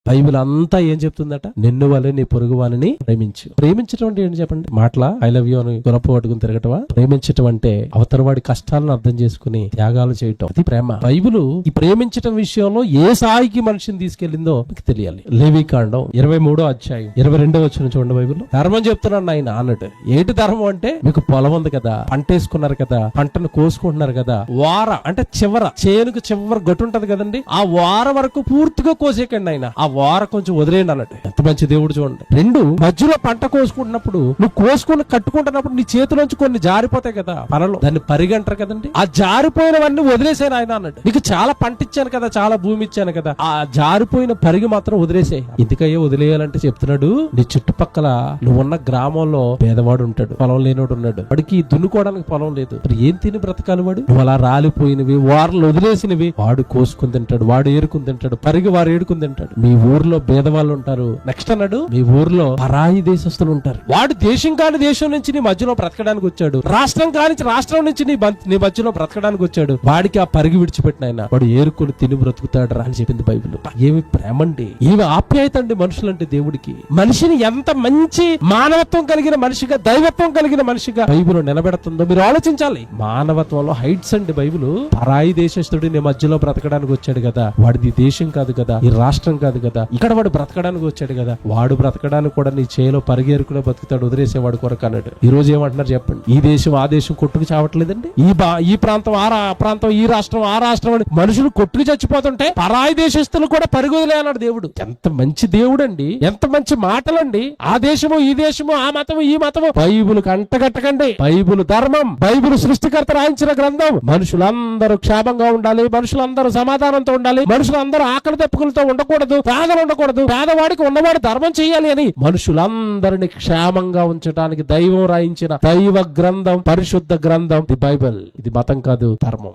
Bible అంతా ఏం చెప్తుందట? నిన్ను వలె నీ పొరుగు వానిని ప్రేమించు. ప్రేమించడం అంటే ఏంటి చెప్పండి? మాటలా ఐ లవ్ యూ అని గొప్ప పట్టుకుని తిరగటమా? ప్రేమించటం అంటే అవతల వాడి కష్టాలను అర్థం చేసుకుని త్యాగాలు చేయటం, అది ప్రేమ. బైబిల్ ఈ ప్రేమించటం విషయంలో ఏ స్థాయికి మనిషిని తీసుకెళ్లిందో మీకు తెలియాలి. లేవీకాండం 23వ అధ్యాయం 22వ వచనం చూడండి. బైబిల్ ధర్మం చెప్తున్నాడు ఆయన అన్నట్టు. ఏంటి ధర్మం అంటే, మీకు పొలం ఉంది కదా, పంట వేసుకున్నారు కదా, పంటను కోసుకుంటున్నారు కదా, వార అంటే చివర చేనుకు చివర గట్టు ఉంటది కదండి, ఆ వార వరకు పూర్తిగా కోసేకండి ఆయన. ఆ వార కొంచెం వదిలేయండి అన్నట్టు. ఎంత మంచి దేవుడు చూడండి. రెండు, మధ్యలో పంట కోసుకుంటున్నప్పుడు నువ్వు కోసుకుని కట్టుకుంటున్నప్పుడు నీ చేతిలోంచి కొన్ని జారిపోతాయి కదా పనలో, దాన్ని పరిగంటారు కదండి. ఆ జారిపోయినవన్నీ వదిలేసాను ఆయన అన్నట్టు. నీకు చాలా పంట ఇచ్చాను కదా, చాలా భూమి ఇచ్చాను కదా, ఆ జారిపోయిన పరిగి మాత్రం వదిలేసాయి. ఎందుకయ్యో వదిలేయాలంటే చెప్తున్నాడు, నీ చుట్టుపక్కల నువ్వున్న గ్రామంలో పేదవాడు ఉంటాడు, పొలం లేనివాడు ఉన్నాడు, వాడికి దున్నుకోవడానికి పొలం లేదు, మరి ఏం తిని బ్రతకాలి వాడు? నువ్వు అలా రాలిపోయినవి వారలు వదిలేసినవి వాడు కోసుకుని తింటాడు, వాడు ఏరుకుని తింటాడు, పరిగి వారు ఏడుకుని తింటాడు. మీ ఊర్లో పేదవాళ్ళు ఉంటారు. నెక్స్ట్ అన్నాడు, మీ ఊర్లో పరాయి దేశస్తులు ఉంటారు. వాడు దేశం కాని దేశం నుంచి నీ మధ్యలో బ్రతకడానికి వచ్చాడు, రాష్ట్రం కాని రాష్ట్రం నుంచి నీ మధ్యలో బ్రతకడానికి వచ్చాడు. వాడికి ఆ పరిగి విడిచిపెట్టిన ఆయన వాడు ఏరుకుని తిని బ్రతుకుతాడు రా అని చెప్పింది బైబిల్. ఏమి ప్రేమ అండి, ఏమి ఆప్యాయత అండి మనుషులంటే దేవుడికి. మనిషిని ఎంత మంచి మానవత్వం కలిగిన మనిషిగా, దైవత్వం కలిగిన మనిషిగా బైబిల్ నిలబెడుతుందో మీరు ఆలోచించాలి. మానవత్వంలో హైట్స్ అండి బైబిల్. పరాయి దేశస్తుడు నీ మధ్యలో బ్రతకడానికి వచ్చాడు కదా, వాడిది దేశం కాదు కదా, ఈ రాష్ట్రం కాదు కదా, ఇక్కడ వాడు బ్రతకడానికి వచ్చాడు కదా, వాడు బ్రతకడానికి కూడా నీ చేలో పరిగెరుకునే బతుకుతాడు, వదిలేసేవాడు కొరకు అన్నాడు. ఈ రోజు ఏమంటున్నారు చెప్పండి? ఈ దేశం ఆ దేశం కొట్టుకు చావట్లేదండి. ఈ ప్రాంతం ఆ ప్రాంతం, ఈ రాష్ట్రం ఆ రాష్ట్రం అని మనుషులు కొట్టుకు చచ్చిపోతుంటే పరాయి దేశస్తులు కూడా పరిగొదిలే అన్నాడు దేవుడు. ఎంత మంచి దేవుడు అండి, ఎంత మంచి మాటలండి. ఆ దేశము ఈ దేశము, ఆ మతము ఈ మతము బైబిల్ కంటగట్టకండి. బైబిల్ ధర్మం, బైబిల్ సృష్టికర్త రాయించిన గ్రంథం. మనుషులందరూ క్షేమంగా ఉండాలి, మనుషులందరూ సమాధానంతో ఉండాలి, మనుషులందరూ ఆకలి దప్పుకులతో ఉండకూడదు, పేదలు ఉండకూడదు, పేదవాడికి ఉన్నవాడు ధర్మం చేయాలి అని మనుషులందరినీ క్షేమంగా ఉంచడానికి దైవం రాయించిన దైవ గ్రంథం, పరిశుద్ధ గ్రంథం ది బైబిల్. ఇది మతం కాదు, ధర్మం.